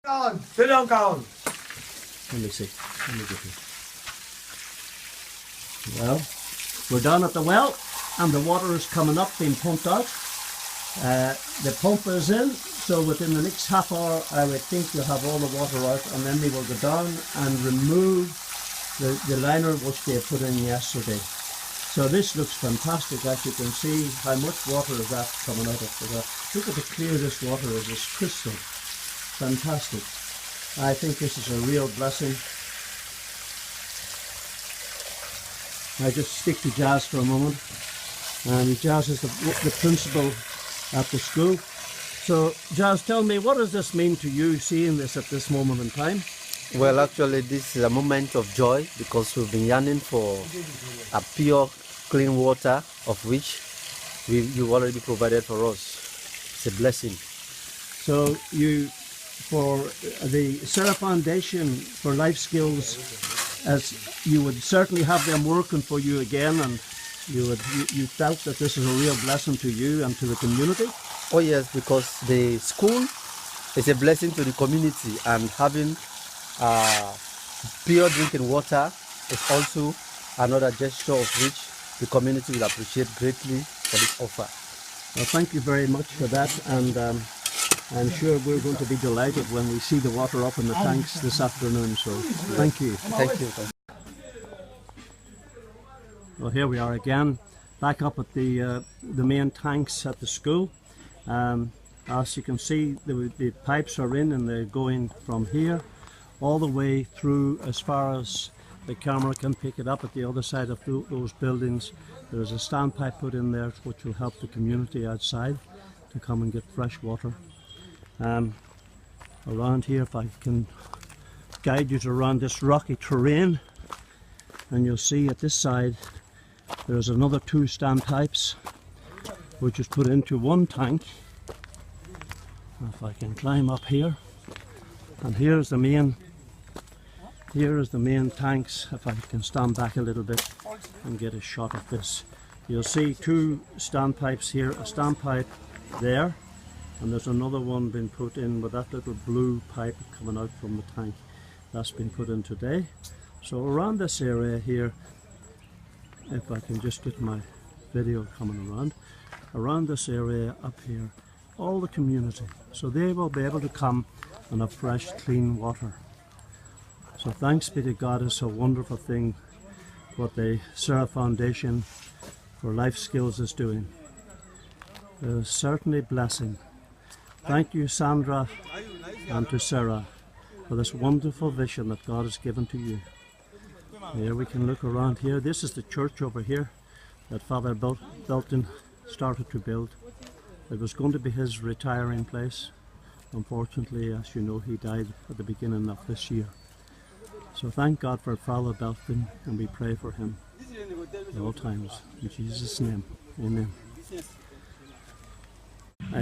On, sit down, Colin. Let me see. Let me get here. Well, we're down at the well, and the water is coming up, being pumped out. The pump is in, so within the next half hour, I would think you'll have all the water out, and then they will go down and remove the liner which they put in yesterday. So this looks fantastic. As you can see, how much water is that coming out of the well. Look at how clear this water is. It's crystal. Fantastic. I think this is a real blessing. I just stick to Jazz for a moment. And Jazz is the principal at the school. So Jazz, tell me, what does this mean to you, seeing this at this moment in time? Well, actually, this is a moment of joy because we've been yearning for a pure, clean water, of which you already provided for us. It's a blessing. So you, for the Sarah Foundation for Life Skills, as you would certainly have them working for you again, and you felt that this is a real blessing to you and to the community? Oh yes, because the school is a blessing to the community, and having pure drinking water is also another gesture of which the community will appreciate greatly for this offer. Well, thank you very much for that, and I'm sure we're going to be delighted when we see the water up in the tanks this afternoon, so thank you. Thank you. Well, here we are again, back up at the main tanks at the school. As you can see, the pipes are in, and they're going from here all the way through as far as the camera can pick it up at the other side of those buildings. There's a standpipe put in there which will help the community outside to come and get fresh water. Around here, if I can guide you around this rocky terrain, and you'll see at this side there's another 2 standpipes which is put into one tank. If I can climb up here, and here's the main tanks. If I can stand back a little bit and get a shot of this, you'll see 2 standpipes here, a standpipe there, and there's another one being put in with that little blue pipe coming out from the tank. That's been put in today. So around this area here, if I can just get my video coming around this area up here, all the community, so they will be able to come and have fresh, clean water. So thanks be to God. It's a wonderful thing what the Sarah Foundation for Life Skills is doing. It is certainly a blessing. Thank you, Sandra, and to Sarah for this wonderful vision that God has given to you. Here we can look around here. This is the church over here that Father Belton started to build. It was going to be his retiring place. Unfortunately, as you know, he died at the beginning of this year. So thank God for Father Belton, and we pray for him at all times. In Jesus' name, amen.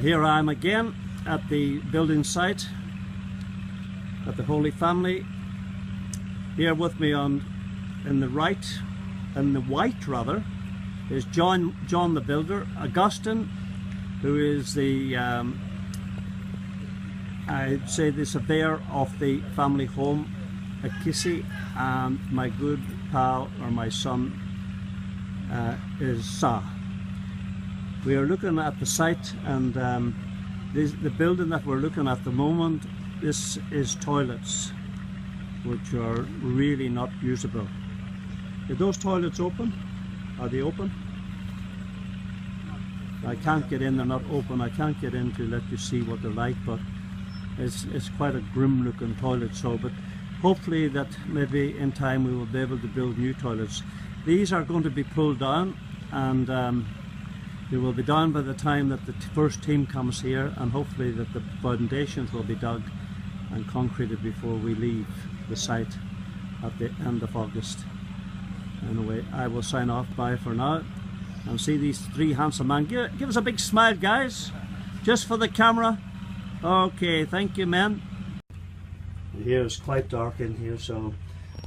Here I am again at the building site at the Holy Family. Here with me in the white is John the Builder, Augustine, who is the I'd say the surveyor of the family home at Kissy, and my good pal, or my son, is Sa. We are looking at the site, and the building that we're looking at the moment, this is toilets which are really not usable. Are those toilets open? Are they open? I can't get in, they're not open. I can't get in to let you see what they're like, but it's quite a grim looking toilet. So, but hopefully that maybe in time we will be able to build new toilets. These are going to be pulled down, and they will be down by the time that the first team comes here, and hopefully that the foundations will be dug and concreted before we leave the site at the end of August. Anyway, I will sign off. Bye for now, and see these 3 handsome men. Give us a big smile, guys, just for the camera. Okay, thank you, men. Here it's quite dark in here, so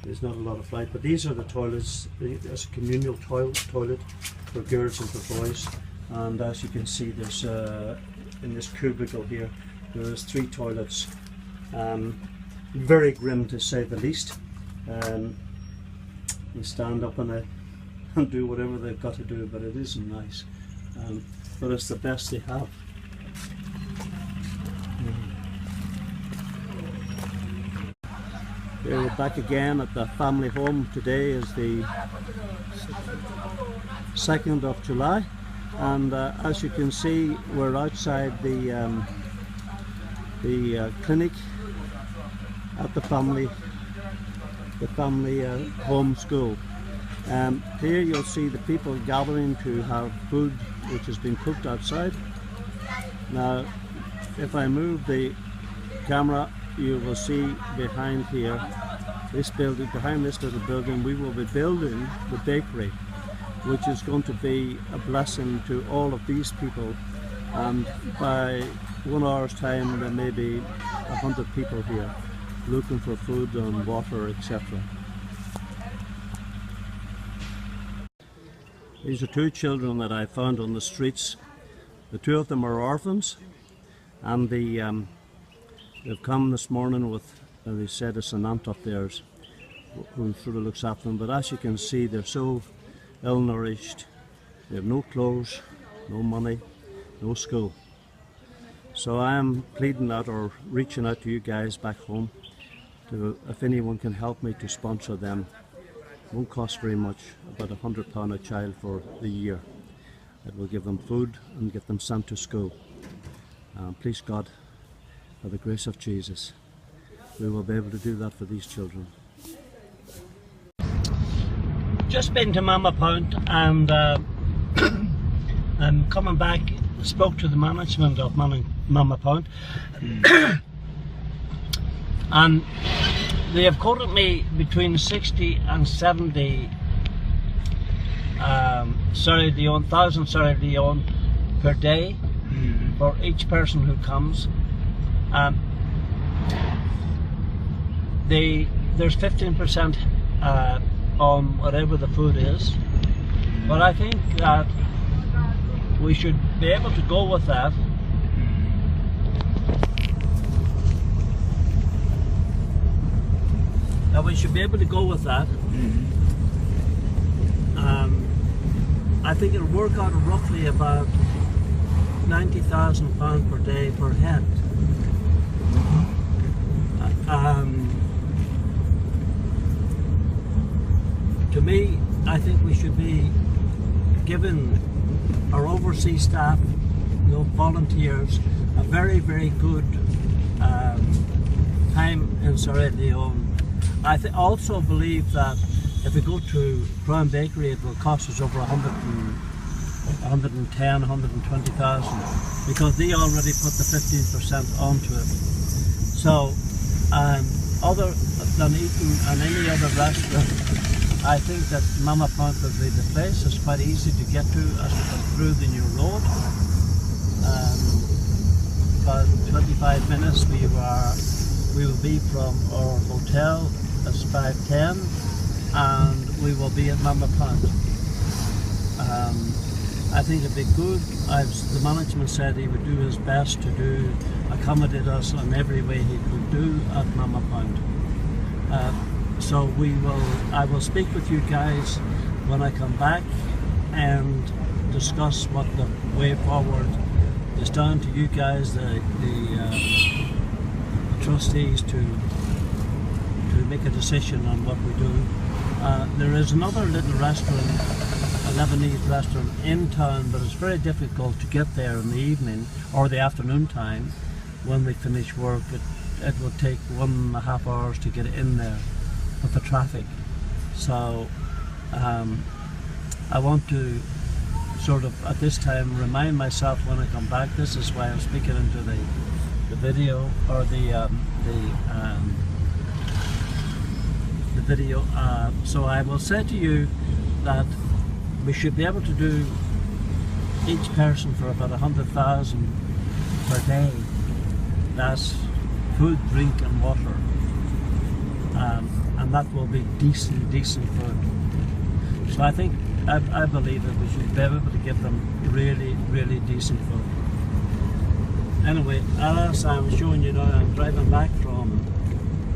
there's not a lot of light, but these are the toilets. There's a communal toilet for girls and for boys, and as you can see, there's in this cubicle here, there's 3 toilets Very grim to say the least. You stand up and do whatever they've got to do, but it isn't nice. But it's the best they have. Here we're back again at the family home. Today is the 2nd of July, and as you can see, we're outside the clinic at the family home school. Here you'll see the people gathering to have food which has been cooked outside. Now, if I move the camera, you will see behind here, this building, behind this little building, we will be building the bakery, which is going to be a blessing to all of these people, and by 1 hour's time there may be 100 people here looking for food and water, etc. These are 2 children that I found on the streets. The 2 of them are orphans, and they've come this morning with, they said it's an aunt of theirs who sort of looks after them, but as you can see, they're so ill-nourished. They have no clothes, no money, no school. So I am pleading out or reaching out to you guys back home to, if anyone can help me to sponsor them. It won't cost very much, about £100 a child for the year. It will give them food and get them sent to school. Please God, by the grace of Jesus, we will be able to do that for these children. Just been to Mama Pound, and I'm coming back. Spoke to the management of Mama Pound, and they have quoted me between 60 and 70 thousand Sierra Leone per day for each person who comes. There's 15% on whatever the food is, but I think that we should be able to go with that. I think it'll work out roughly about £90,000 per day per head. To me, I think we should be giving our overseas staff, volunteers, a very, very good time in Sierra Leone. I also believe that if we go to Crown Bakery, it will cost us over 120,000, because they already put the 15% onto it. So, other than eating in any other restaurant, I think that Mama Pound will be the place. It's quite easy to get to as we come through the new road. About 25 minutes we will be from our hotel. It's 5:10, and we will be at Mama Pound. I think it'd be good. The management said he would do his best to accommodate us in every way he could do at Mama Pound. So I will speak with you guys when I come back and discuss what the way forward is. Down to you guys, the trustees, to make a decision on what we do. There is another little restaurant, a Lebanese restaurant in town, but it's very difficult to get there in the evening or the afternoon time when we finish work. It will take 1.5 hours to get in there with the traffic. So I want to sort of at this time remind myself when I come back. This is why I'm speaking into the video, or the video. So I will say to you that we should be able to do each person for about 100,000 per day. That's food, drink and water, and that will be decent food. So I think, I believe that we should be able to give them really, really decent food. Anyway, as I'm showing you now, I'm driving back from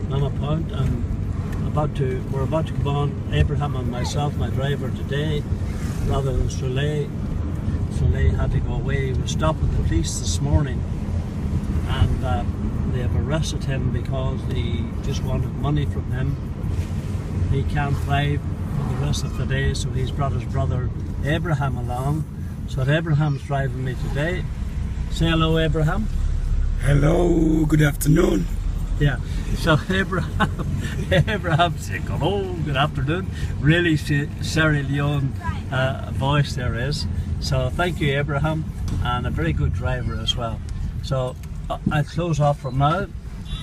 Mama Point and we're about to come on, Abraham and myself, my driver today, rather than Soleil. Soleil had to go away. We stopped with the police this morning and they have arrested him because they just wanted money from him. He can't drive for the rest of the day, so he's brought his brother Abraham along. So Abraham's driving me today. Say hello, Abraham. Hello, good afternoon. Yeah, so Abraham said hello, good afternoon. Really Sierra Leone voice there is. So thank you, Abraham, and a very good driver as well. So I close off from now,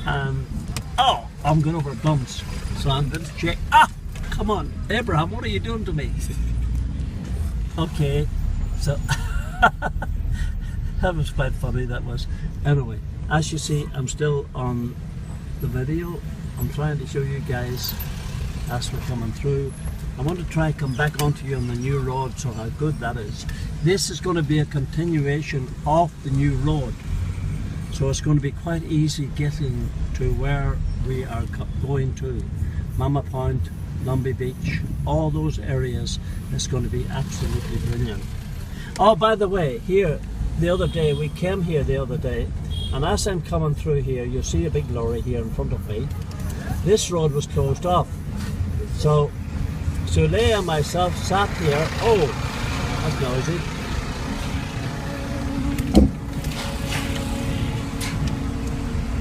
and oh, I'm going over bumps, so I'm going to check. Ah, come on, Abraham, what are you doing to me? Okay, so that was quite funny. That was. Anyway, as you see, I'm still on the video. I'm trying to show you guys as we're coming through. I want to try and come back onto you on the new road, so how good that is. This is going to be a continuation of the new road, so it's going to be quite easy getting to where we are going to. Mama Point, Lumbee Beach, all those areas. It's going to be absolutely brilliant. Oh, by the way, here the other day, we came here the other day, and as I'm coming through here, you see a big lorry here in front of me. This road was closed off, so Soleil and myself sat here. Oh, that's noisy.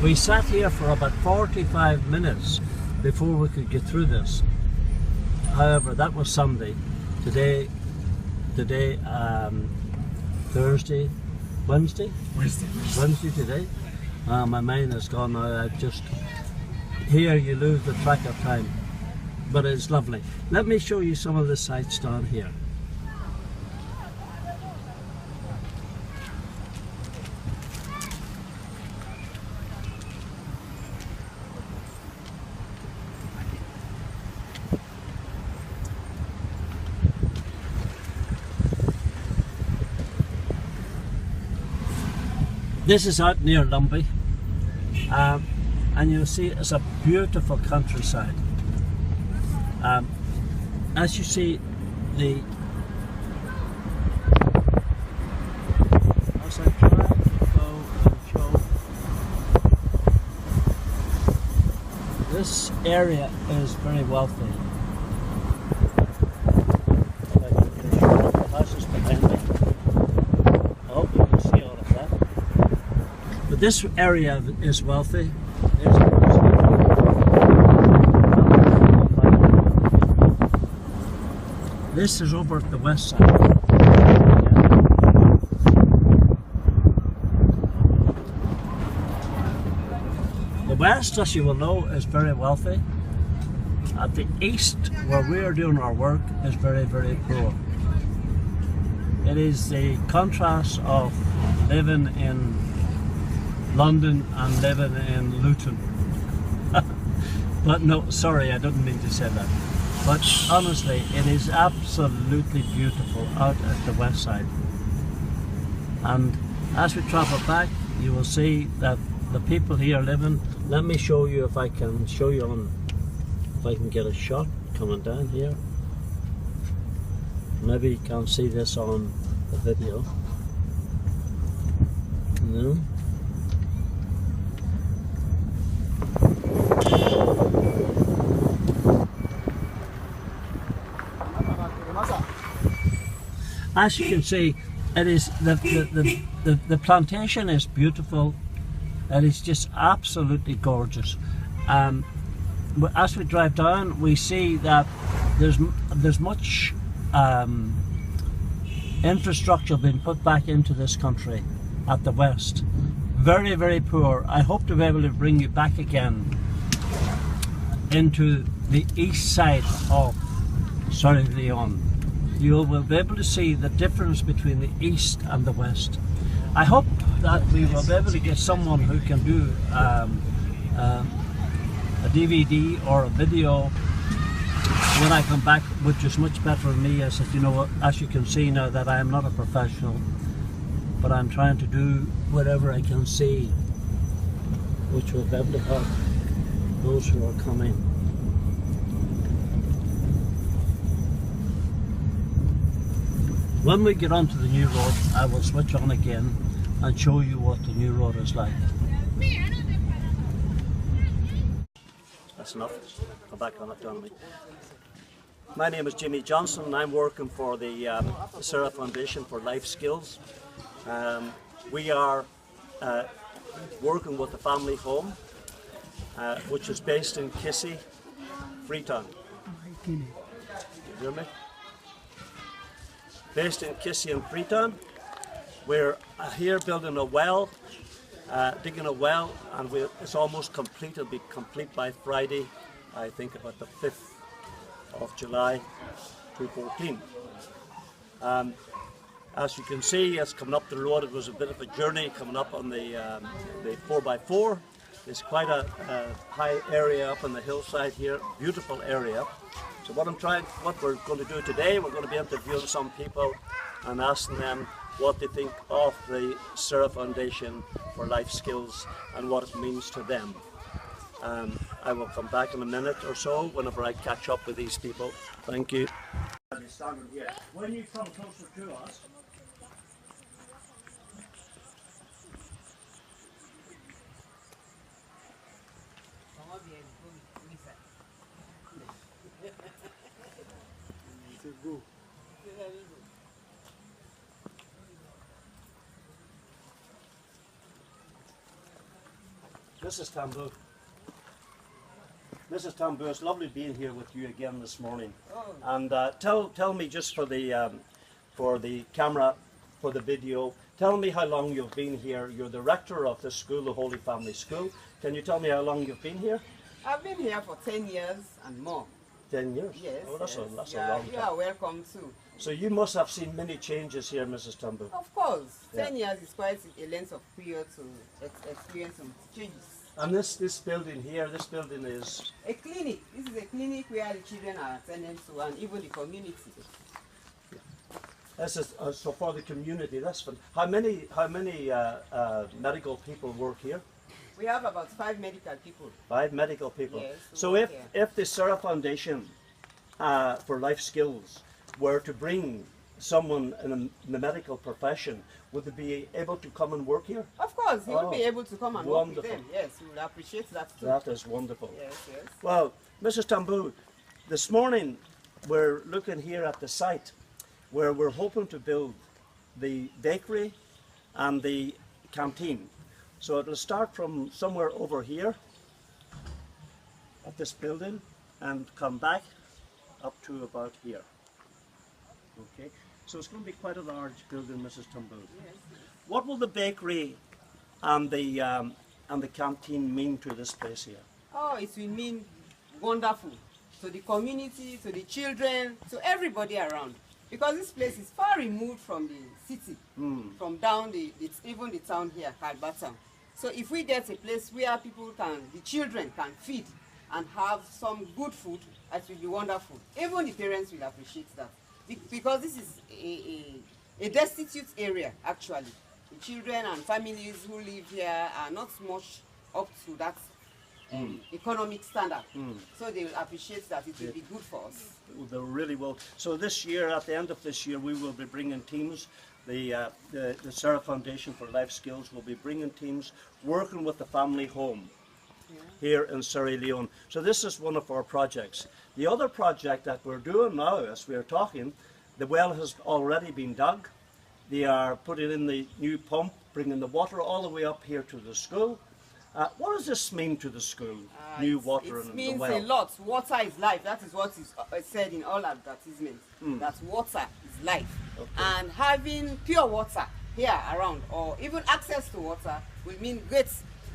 We sat here for about 45 minutes before we could get through this. However, that was Sunday. Today, Thursday, Wednesday today. My mind is gone now. Here you lose the track of time, but it's lovely. Let me show you some of the sights down here. This is out near Lumbee, and you'll see it's a beautiful countryside. As you see, as I try to go and show, this area is very wealthy. If I can get a shot of the houses behind me. I hope you can see all of that. But this area is wealthy. This is over at the west side. The west, as you will know, is very wealthy. At the east, where we are doing our work, is very, very poor. It is the contrast of living in London and living in Luton. But no, sorry, I didn't mean to say that. But honestly, it is absolutely beautiful out at the west side. And as we travel back, you will see that the people here living. Let me show you if I can show you on, if I can get a shot coming down here. Maybe you can't see this on the video. No. As you can see, it is the plantation is beautiful. It is just absolutely gorgeous. As we drive down, we see that there's much infrastructure being put back into this country at the west. Very, very poor. I hope to be able to bring you back again into the east side of Sierra Leone. You will be able to see the difference between the east and the west. I hope that we will be able to get someone who can do a DVD or a video when I come back, which is much better than me, as you know, as you can see now that I am not a professional. but I'm trying to do whatever I can see, which will be able to help those who are coming. When we get onto the new road, I will switch on again and show you what the new road is like. That's enough. Come back on it, don't we? My name is Jimmy Johnson and I'm working for the Sarah Foundation for Life Skills. We are working with the family home, which is based in Kissy, Freetown. You hear me? Based in Kissy and Freetown. We're here building a well, digging a well, and it's almost complete. It'll be complete by Friday, I think about the 5th of July 2014. As you can see, it's coming up the road. It was a bit of a journey coming up on the 4x4. It's quite a high area up on the hillside here, beautiful area. So what we're going to do today, we're going to be interviewing some people and asking them what they think of the Sarah Foundation for Life Skills and what it means to them. I will come back in a minute or so whenever I catch up with these people. Thank you. When you come closer to us, Mrs. Tambu. Mrs. Tambu, it's lovely being here with you again this morning. And tell me, just for the camera, for the video, tell me how long you've been here. You're the rector of this school, the Holy Family School. Can you tell me how long you've been here? I've been here for 10 years and more. 10 years? Yes. Oh, that's yes. a long time. You are welcome too. So you must have seen many changes here, Mrs. Tambu. Of course. Yeah. 10 years is quite a length of period to experience some changes. And this building here, this building is? A clinic. This is a clinic where the children are attended to, and even the community. This is so for the community. That's fun. How many medical people work here? We have about 5 medical people. 5 medical people. Yes, so if the Sarah Foundation for Life Skills were to bring someone in the medical profession, would they be able to come and work here? Of course, you will be able to come and work with them. Yes, we will appreciate that too. That is wonderful. Yes, yes. Well, Mrs. Tambu, this morning we're looking here at the site where we're hoping to build the bakery and the canteen. So it'll start from somewhere over here at this building and come back up to about here. Okay, so it's going to be quite a large building, Mrs. Tambu. Yes. What will the bakery and the canteen mean to this place here? Oh, it will mean wonderful to the community, to the children, to everybody around. Because this place is far removed from the city, from down even the town here, Kalbata. So if we get a place where the children can feed and have some good food, it will be wonderful. Even the parents will appreciate that. Because this is a destitute area, actually. The children and families who live here are not much up to that economic standard. So they will appreciate that. It will be good for us. They really will. So this year, at the end of this year, we will be bringing teams. The Sarah Foundation for Life Skills will be bringing teams working with the family home here in Surrey, Leone. So this is one of our projects. The other project that we're doing now, as we're talking, the well has already been dug. They are putting in the new pump, bringing the water all the way up here to the school. What does this mean to the school, new water in the well? It means a lot. Water is life. That is what is said in all advertisements, that water is life. Okay. And having pure water here around, or even access to water, will mean great,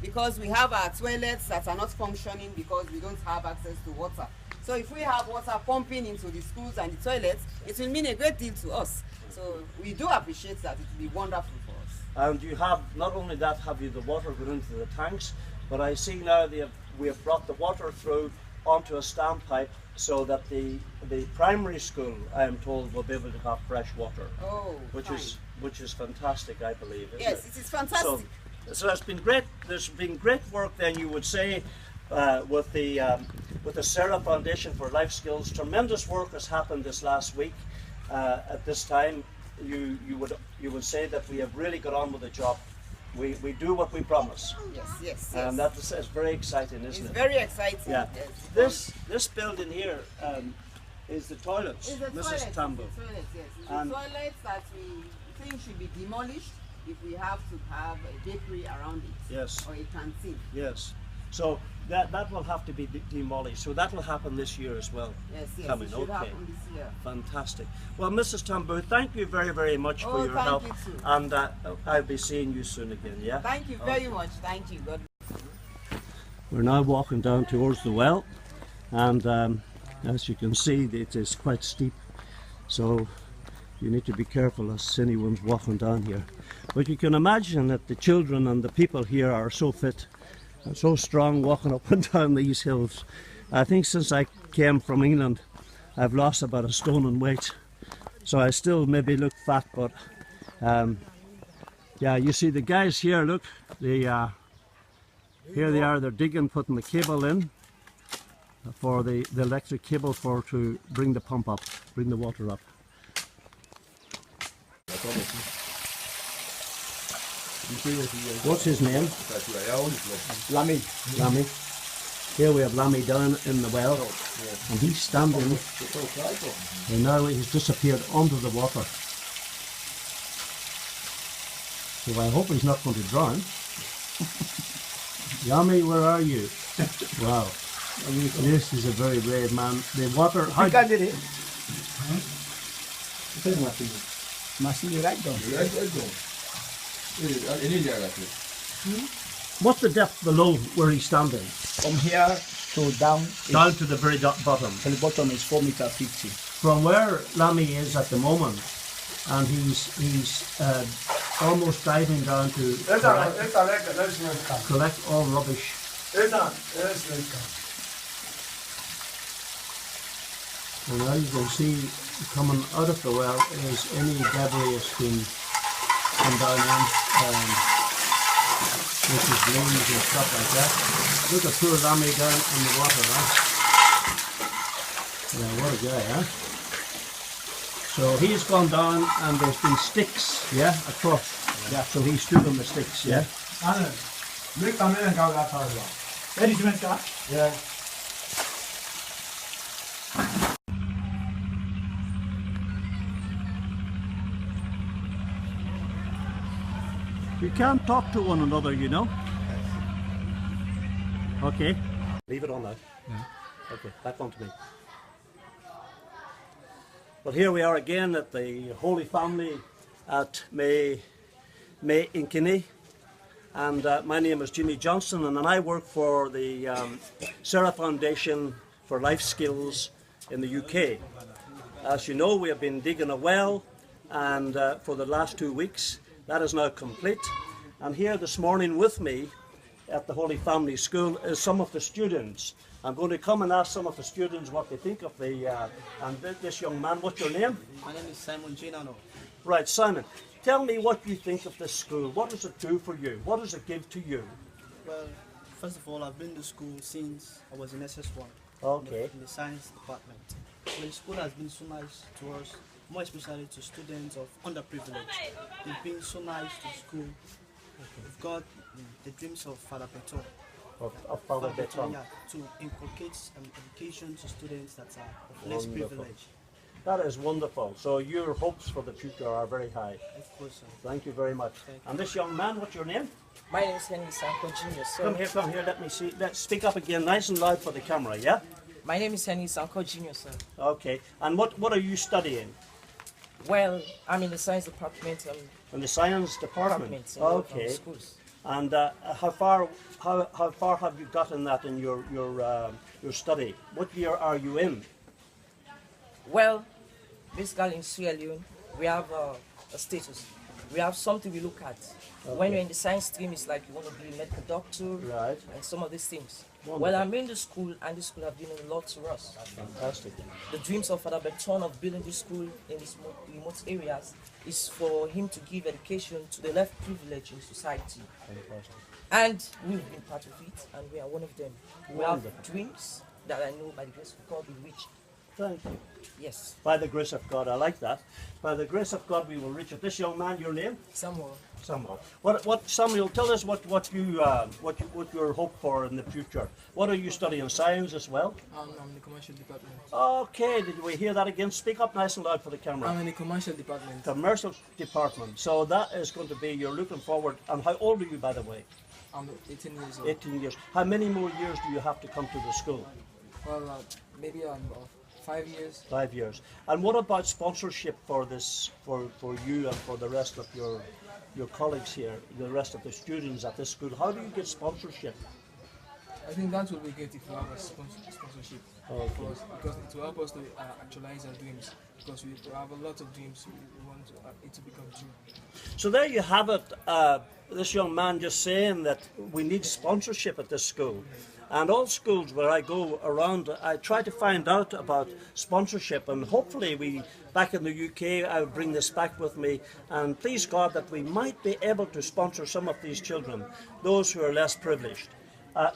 because we have our toilets that are not functioning because we don't have access to water. So if we have water pumping into the schools and the toilets, it will mean a great deal to us. So we do appreciate that. It will be wonderful for us. And you have, not only that, have you the water going into the tanks, but I see now we have brought the water through onto a standpipe so that the primary school, I am told, will be able to have fresh water. Oh, which is fantastic, I believe. Isn't yes, it? it is fantastic. So there's been great. There's been great work. Then you would say with the Sarah Foundation for Life Skills. Tremendous work has happened this last week. At this time, you would say that we have really got on with the job. We do what we promise. Yes. And that is very exciting, isn't it? It's very exciting. Yeah. Yes. This building here is the toilets, It's the Mrs. toilet, Tambo. It's the toilet, yes. It's And- the toilets that we think should be demolished if we have to have a bakery around it. Yes. Or a canteen. Yes. So that will have to be demolished. So that will happen this year as well. Yes, Coming, it should okay. happen this year. Fantastic. Well, Mrs. Tambo, thank you very, very much for your thank help. you too. And I'll be seeing you soon again, yeah? Thank you very much. Thank you. God. We're now walking down towards the well, and as you can see, it is quite steep, so you need to be careful as anyone's walking down here. But you can imagine that the children and the people here are so fit and so strong walking up and down these hills. I think since I came from England, I've lost about a stone in weight, so I still maybe look fat, but yeah, you see the guys here, look, here they are, they're digging, putting the cable in for the electric cable to bring the pump up, bring the water up. What's his name? Lammy. Lammy. Here we have Lammy down in the well, and he's standing, and now he's disappeared under the water. So I hope he's not going to drown. Yami, where are you? Wow. This is a very brave man. The water... What's the depth below where he's standing? From here to down, Down to the very bottom. to the bottom is 4.50 meters. From where Lammy is at the moment, and he's almost diving down to collect all rubbish. And now you can see coming out of the well is any debris that's been come down in, which is leaves and stuff like that. Look at poor Lammy down in the water, huh? Yeah, what a guy, huh? So he's gone down and there's been sticks, yeah, across. Yeah. So he stood on the sticks, yeah? Yeah. You can't talk to one another, you know. Okay. Leave it on now. Yeah. Okay, back on to me. Well, here we are again at the Holy Family at May Inkini, and my name is Jimmy Johnson, and I work for the Sarah Foundation for Life Skills in the UK. As you know, we have been digging a well, and for the last 2 weeks. That is now complete. And here this morning with me at the Holy Family School is some of the students. I'm going to come and ask some of the students what they think of this young man. What's your name? My name is Simon Ginano. Right, Simon. Tell me what you think of this school. What does it do for you? What does it give to you? Well, first of all, I've been to school since I was in SS1. Okay. In the science department. So the school has been so nice to us, more especially to students of underprivileged. They've been so nice to school. We've got the dreams of Father Petor. Of Father Beton. Yeah, to inculcate education to students that are of less Wonderful. privileged. That is wonderful. So your hopes for the future are very high. Of course, sir. Thank you very much. Thank you. And this young man, what's your name? My name is Henry Sanko Jr. sir. Come here, let me see. Let's speak up again, nice and loud for the camera, yeah? My name is Henry Sanko Jr. sir. Okay. And what are you studying? Well, I'm in the science department. In the science department? In Okay. schools. And how far have you gotten that in your study? What year are you in? Well, basically in Sierra Leone, we have a status. We have something we look at. When you're in the science stream, it's like you want to be a medical doctor Right. and some of these things. Well, I'm in the school, and the school have been a lot to us. Fantastic. The dreams of Father Berton of building this school in these remote areas is for him to give education to the less privileged in society. Fantastic. And we've been part of it, and we are one of them. We have Wonderful. dreams that I know by the grace of God will reach. Thank you. Yes. By the grace of God, I like that. By the grace of God, we will reach it. This young man, your name? Samuel. Samuel. What Samuel? Tell us what your hope for in the future. What are you studying? Science as well? I'm in the commercial department. Okay. Did we hear that again? Speak up nice and loud for the camera. I'm in the commercial department. Commercial department. So that is going to be. You're looking forward. And how old are you, by the way? I'm 18 years old. 18 years. How many more years do you have to come to the school? Well, maybe 5 years. 5 years. And what about sponsorship for this, for you and for the rest of your colleagues here, the rest of the students at this school? How do you get sponsorship? I think that will be great if we have a sponsorship Okay. for us, because it will help us to actualize our dreams. Because we have a lot of dreams we want it to become true. So there you have it. This young man just saying that we need sponsorship at this school. And all schools where I go around, I try to find out about sponsorship, and hopefully we, back in the UK, I'll bring this back with me, and please God that we might be able to sponsor some of these children, those who are less privileged.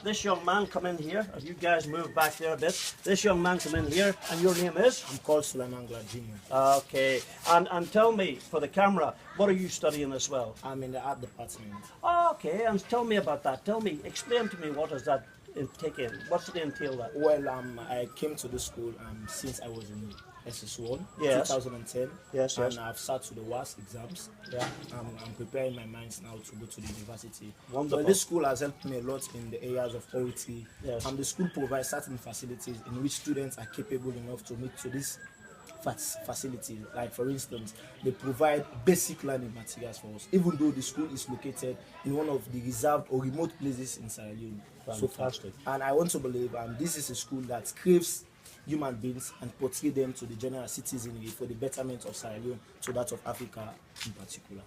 This young man come in here, if you guys move back there a bit, this young man come in here, and your name is? I'm called Suleiman Jr. Okay, and tell me, for the camera, what are you studying as well? I'm in the art department. Okay, and tell me about that. Explain to me, what does that take in? What's it entail that? Well, I came to the school since I was in SS1, Yes. 2010. Yes, yes. And I've sat to the WAS exams. Yeah. I'm preparing my mind now to go to the university. Wonderful. Well, this school has helped me a lot in the areas of OT. Yes. And the school provides certain facilities in which students are capable enough to meet to this facilities. Like, for instance, they provide basic learning materials for us, even though the school is located in one of the reserved or remote places in Sierra Leone. Fantastic. And I want to believe this is a school that craves human beings and portray them to the general citizenry for the betterment of Sierra Leone, to that of Africa in particular.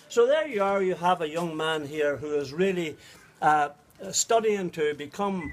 So there you are, you have a young man here who is really studying to become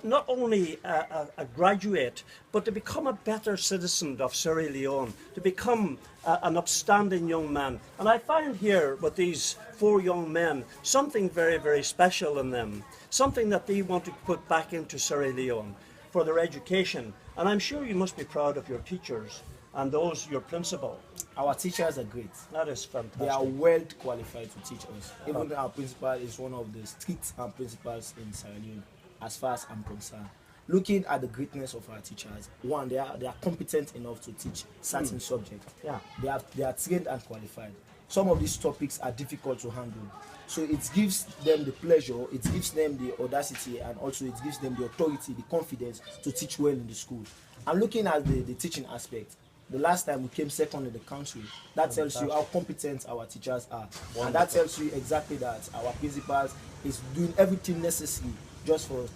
not only a graduate, but to become a better citizen of Sierra Leone, to become an upstanding young man. And I find here with these 4 young men something very, very special in them, something that they want to put back into Sierra Leone for their education. And I'm sure you must be proud of your teachers and your principal. Our teachers are great. That is fantastic. They are well qualified to teach us. Even our principal is one of the strict principals in Sierra Leone, as far as I'm concerned. Looking at the greatness of our teachers, one, they are competent enough to teach certain subjects. Yeah. They are trained and qualified. Some of these topics are difficult to handle. So it gives them the pleasure, it gives them the audacity, and also it gives them the authority, the confidence to teach well in the school. And looking at the teaching aspect, the last time we came second in the country, that tells you how competent our teachers are. Wonderful. And that tells you exactly that our principals is doing everything necessary just for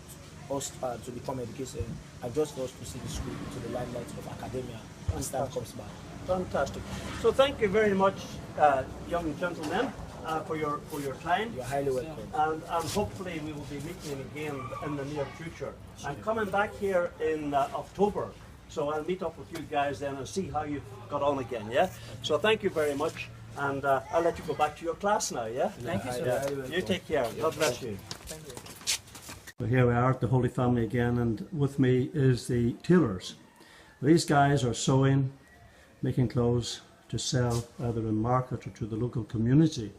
us to become educated, and just for us to see the school to the limelight of academia as time comes by. Fantastic. So thank you very much, young gentlemen, for your time. You're highly welcome. And hopefully we will be meeting again in the near future. I'm coming back here in October, so I'll meet up with you guys then and see how you've got on again, yeah? So thank you very much, and I'll let you go back to your class now, yeah? Thank you, sir. Yeah. You take care. God bless you. Thank you. So here we are at the Holy Family again, and with me is the tailors. These guys are sewing, making clothes to sell either in market or to the local community.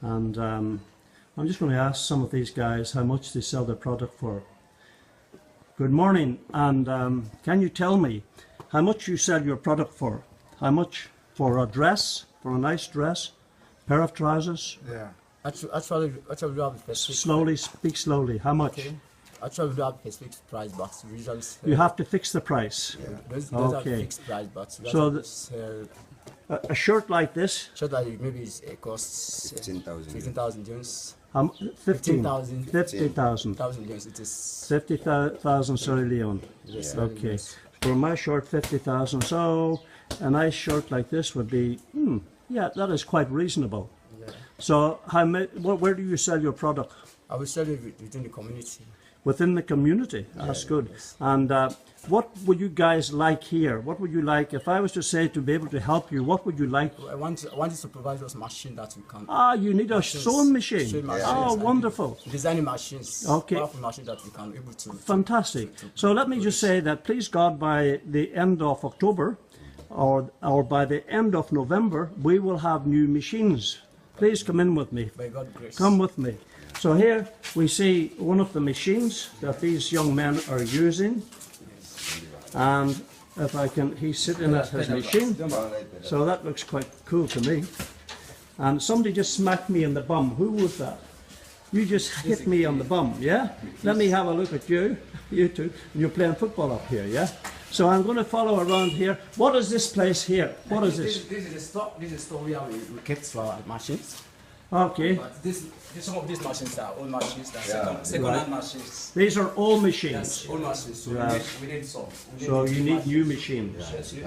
And I'm just going to ask some of these guys how much they sell their product for. Good morning, and can you tell me how much you sell your product for? How much for a dress, for a nice dress, pair of trousers? Yeah. Actually, we do have a specific. Slowly, speak slowly. How much? Okay. Actually, we do have a specific price, but we usually sell. You have to fix the price. Yeah. Those Okay. are fixed price, but we So usually sell. A shirt like this? Shirt like maybe it costs 15,000 Jones. 15,000. 50,000 50,000. Jones. It is 50,000 Sierra Leone. yes, Okay. For my shirt, 50,000. So a nice shirt like this would be, yeah, that is quite reasonable. Yeah. So where do you sell your product? I will sell it within the community. within the community. That's good. And what would you guys like here? What would you like, if I was to say to be able to help you, what would you like? I want you to provide us machine that we can. Ah, you need a sewing machine. Sewing machines Oh, and wonderful. Designing machines. Okay. Powerful machine that we can able to. Fantastic. So let me just say that, please God, by the end of October or by the end of November, we will have new machines. Please come in with me. By God's grace. Come with me. So here we see one of the machines that these young men are using. And if I can, he's sitting at his machine. So that looks quite cool to me. And somebody just smacked me in the bum. Who was that? You just hit me on the bum, yeah? Let me have a look at you. You two. You're playing football up here, yeah? So I'm going to follow around here. What is this place here? What is this? This is the store. This is the store where we kept our machines. Okay. But some of these machines are old machines. They're second-hand machines. These are old machines. Yes, old machines. So Right. we need some. So you need new machines. Yes, new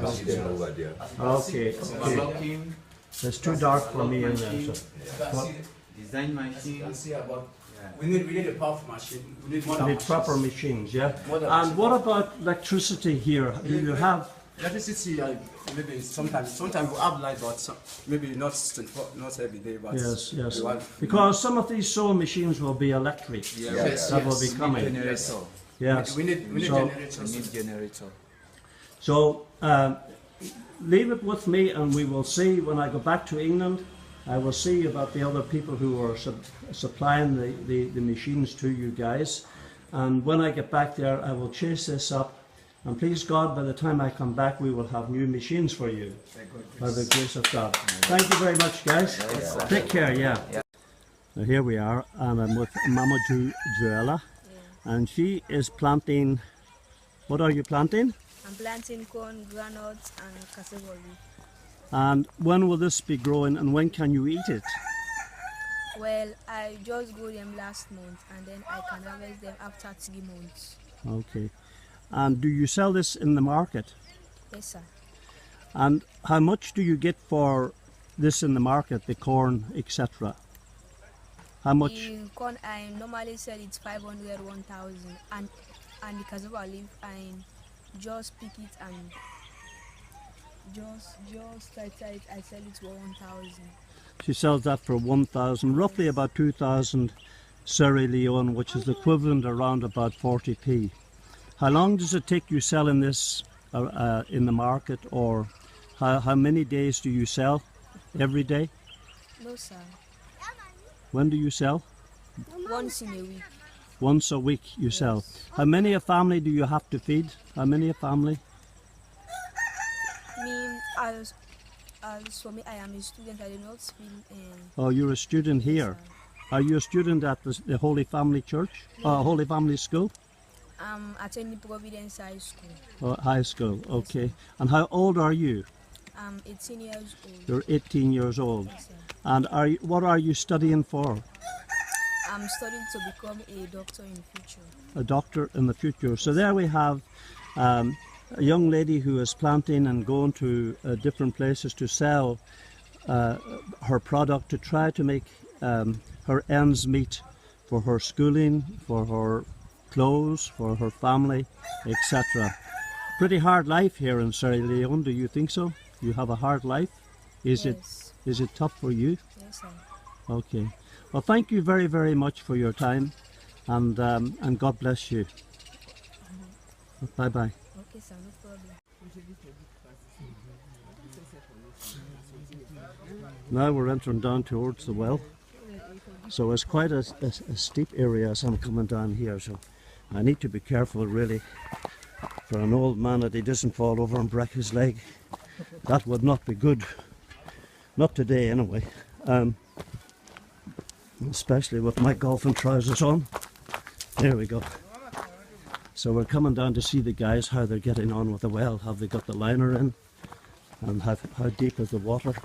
Okay. Okay. It's too dark for me in there. So. Design machines. We need a powerful machine. We need more You need proper machines, yeah? And what about electricity here? Do you have? Electricity, maybe sometimes we have light, but maybe not every day. But Yes, yes. Because some of these sewing machines will be electric. Yes, That will be coming. generator. Yes. We need So- generators. We need generator. So leave it with me, and we will see when I go back to England. I will see about the other people who are supplying the machines to you guys. And when I get back there, I will chase this up. And please God, by the time I come back, we will have new machines for you. By the grace of God. Thank you very much, guys. Take care, yeah. Now here we are, and I'm with Mama Joella. And she is planting, what are you planting? I'm planting corn, granules, and cassava leaf. And when will this be growing, and when can you eat it? Well, I just grew them last month, and then I can harvest them after 3 months. Okay. And do you sell this in the market? Yes, sir. And how much do you get for this in the market, the corn, etc.? How much? In corn, I normally sell it 500, 1,000, and the cassava leaf, I just pick it and just try it. I sell it for 1,000. She sells that for 1,000, roughly about 2,000 Sierra Leone, which is the equivalent around about 40p. How long does it take you selling this in the market, or how many days do you sell? Every day? No, sir. When do you sell? Once in a week. Once a week you sell. How many a family do you have to feed? How many a family? As for me, I am a student. I do not feel. Oh, you're a student here. Are you a student at the Holy Family Church? Holy Family School? I'm attending Providence High School. High school, okay. And how old are you? I'm 18 years old. You're 18 years old. Yes, sir. And what are you studying for? I'm studying to become a doctor in the future. A doctor in the future. So there we have a young lady who is planting and going to different places to sell her product, to try to make her ends meet for her schooling, for her clothes, for her family, etc. Pretty hard life here in Sierra Leone, do you think so? You have a hard life? Is it tough for you? Yes, sir. Okay. Well, thank you very, very much for your time, and God bless you. Bye-bye. Okay, sir, no problem. Now we're entering down towards the well. So it's quite a steep area as I'm coming down here, so I need to be careful really for an old man that he doesn't fall over and break his leg. That would not be good. Not today anyway. Especially with my golfing trousers on. There we go. So we're coming down to see the guys, how they're getting on with the well. Have they got the liner in? And how deep is the water?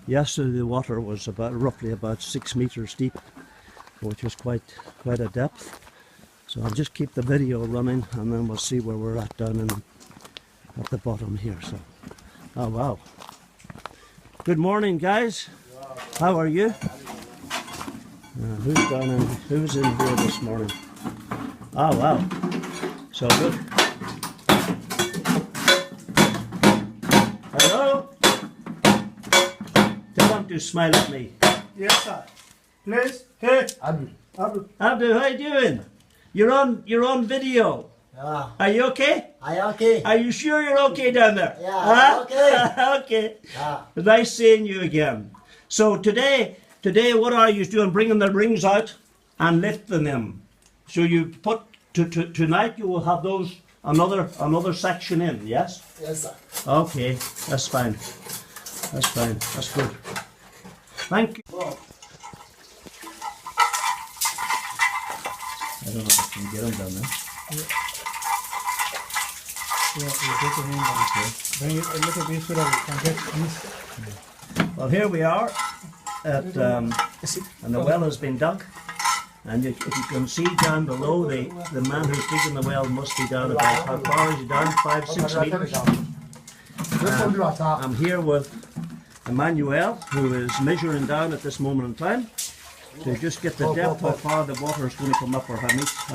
Yesterday the water was roughly about 6 meters deep, which is quite a depth. So I'll just keep the video running, and then we'll see where we're at down at the bottom here. So, oh wow! Good morning, guys. How are you? Who's in here this morning? Oh wow. So good. Hello? Tell them to smile at me. Yes, sir. Please. Hey, Abdul. Abdul, how you doing? You're on video. Yeah. Are you okay? I okay. Are you sure you're okay down there? Yeah, Huh? okay. Okay. Yeah. Nice seeing you again. So today what are you doing? Bringing the rings out and lifting them. So you put tonight you will have those another section in. Yes. Yes, sir. Okay, that's fine. That's fine. That's good. Thank you. I don't know if I can get them down there. Yeah, you get the hand down. Bring it a little bit so that we can get this. Well, here we are at and the well has been dug, and if you can see down below, the man who's digging the well must be down about, how far is he down? 5-6 meters. I'm here with Emmanuel, who is measuring down at this moment in time to just get the depth, how far the water is going to come up, or how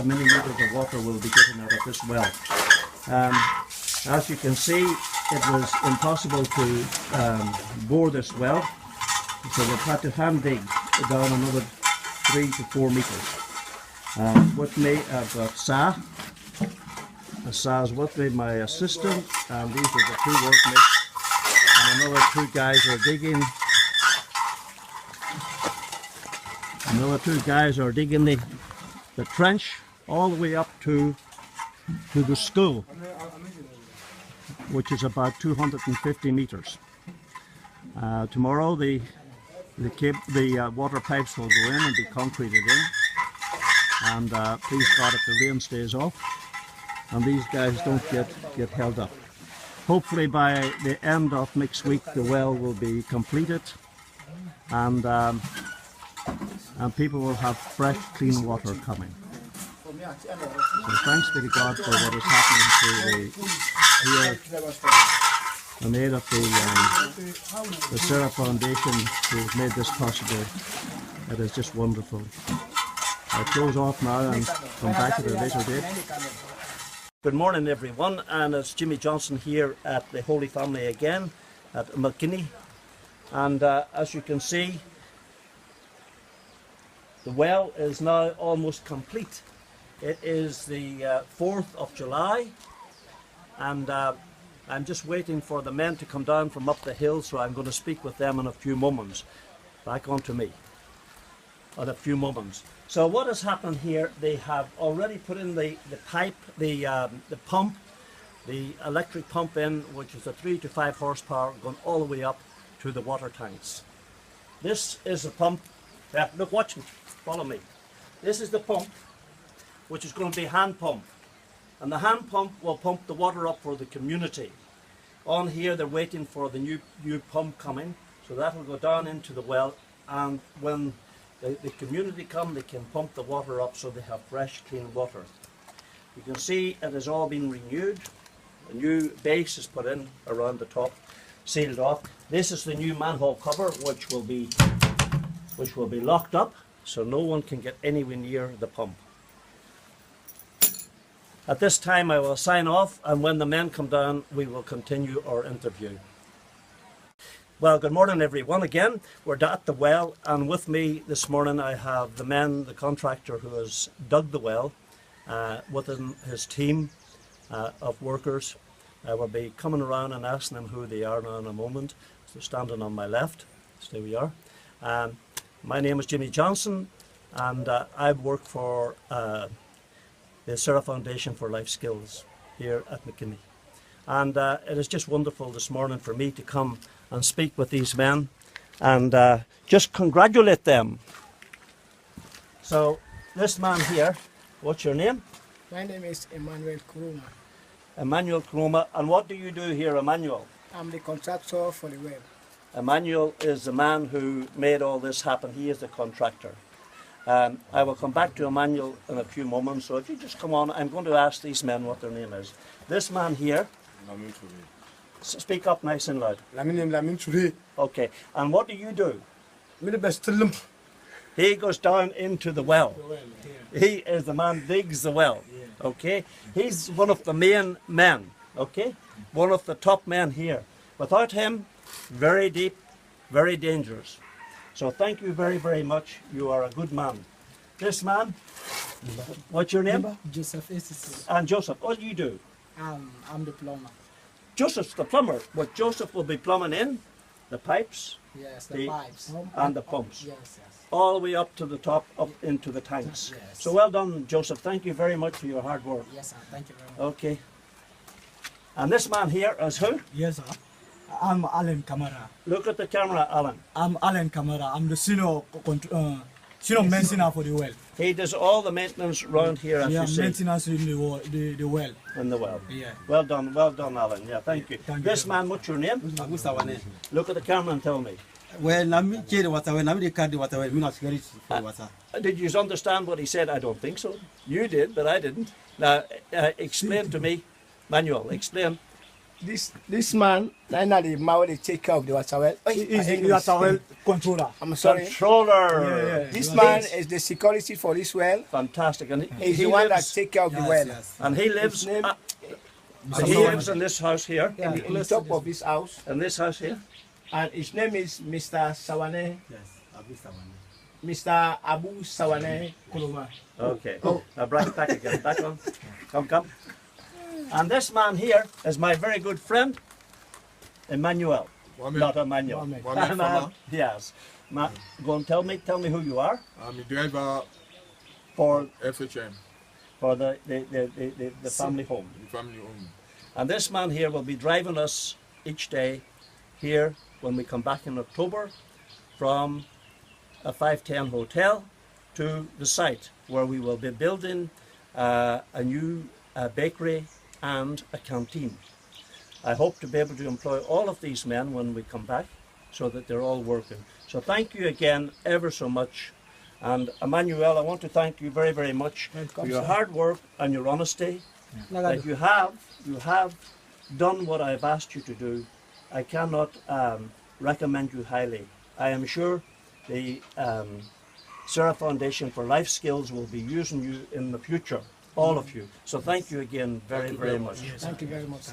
many meters of water we'll be getting out of this well. As you can see, it was impossible to bore this well, so we've had to hand dig down another 3 to 4 meters. With me, I've got Sa. Sa's with me, my assistant, and these are the 2 workmates, and another 2 guys are digging. Another 2 guys are digging the trench all the way up to the school, which is about 250 meters. Tomorrow the water pipes will go in and be concreted in, and please God, if the rain stays off and these guys don't get held up. Hopefully by the end of next week the well will be completed, and people will have fresh, clean water coming. So thanks be to God for what is happening to the aid of the Sarah Foundation who has made this possible. It is just wonderful. I'll close off now and come back at a later date. Good morning everyone, and it's Jimmy Johnson here at the Holy Family again at McKinney, and as you can see, the well is now almost complete. It is the 4th of July, and I'm just waiting for the men to come down from up the hill, so I'm going to speak with them in a few moments. Back on to me in a few moments. So what has happened here, they have already put in the pipe, the pump, the electric pump in, which is a 3 to 5 horsepower going all the way up to the water tanks. This is the pump. Yeah, look, watch me, follow me. This is the pump, which is going to be hand pump, and the hand pump will pump the water up for the community. On here they're waiting for the new pump coming, so that will go down into the well, and when the community come, they can pump the water up so they have fresh, clean water. You can see it has all been renewed. A new base is put in around the top, sealed off. This is the new manhole cover, which will be locked up, so no one can get anywhere near the pump. At this time I will sign off, and when the men come down we will continue our interview. Well, good morning everyone again. We're at the well, and with me this morning I have the men, the contractor who has dug the well, with his team of workers. I will be coming around and asking them who they are now in a moment. So standing on my left, so there we are. My name is Jimmy Johnson, and I work for the Sarah Foundation for Life Skills here at McKinney. And it is just wonderful this morning for me to come and speak with these men and just congratulate them. So this man here, what's your name? My name is Emmanuel Kuruma. Emmanuel Kuruma. And what do you do here, Emmanuel? I'm the contractor for the well. Emmanuel is the man who made all this happen. He is the contractor. I will come back to Emmanuel in a few moments, so if you just come on, I'm going to ask these men what their name is. This man here, speak up nice and loud. My name is Lamin Churi. Okay, and what do you do? He goes down into the well. He is the man digs the well. Okay? He's one of the main men. Okay? One of the top men here. Without him, very deep, very dangerous. So thank you very, very much. You are a good man. This man, what's your name? Joseph SFFLS. And Joseph, what do you do? I'm the plumber. Joseph's the plumber, but Joseph will be plumbing in the pipes, Yes, the pipes. and the pumps. Yes, yes. All the way up to the top, up into the tanks. Yes. So well done, Joseph. Thank you very much for your hard work. Yes, sir. Thank you very much. Okay. And this man here is who? Yes, sir. I'm Alan Kamara. Look at the camera, Alan. I'm Alan Kamara. I'm the senior maintenance for the well. He does all the maintenance around here, as Yeah, you see. maintenance in the well. In the well. Yeah. Well done, Alan. Yeah, thank you. This man, what's your name? Look at the camera and tell me. Well, nami cheri water well, nami the water well, me not security for water. Did you understand what he said? I don't think so. You did, but I didn't. Now, explain to me, Manuel, explain. This man, now the man will take care of the water well. He's the water well controller. I'm sorry. Controller. This man is the security for this well. Fantastic. And He's the one that take care of the well. And he lives. He lives in this house here. In the top of his house. In this house here. And his name is Mr. Sawane. Yes, Abu Sawane. Mr. Abu Sawane Kuluma. Okay. Now bring it back again. Back on. Come. And this man here is my very good friend, Emmanuel. Not Emmanuel. Yes. Go and tell me who you are. I'm a driver for FHM. For the family home. The family home. And this man here will be driving us each day here when we come back in October from a 510 hotel to the site where we will be building a new bakery and a canteen. I hope to be able to employ all of these men when we come back so that they're all working. So thank you again ever so much. And Emmanuel, I want to thank you very, very much for your hard work and your honesty. That you have done what I've asked you to do. I cannot recommend you highly. I am sure the Sarah Foundation for Life Skills will be using you in the future, all of you. So thank you again very, very much. Thank you very much.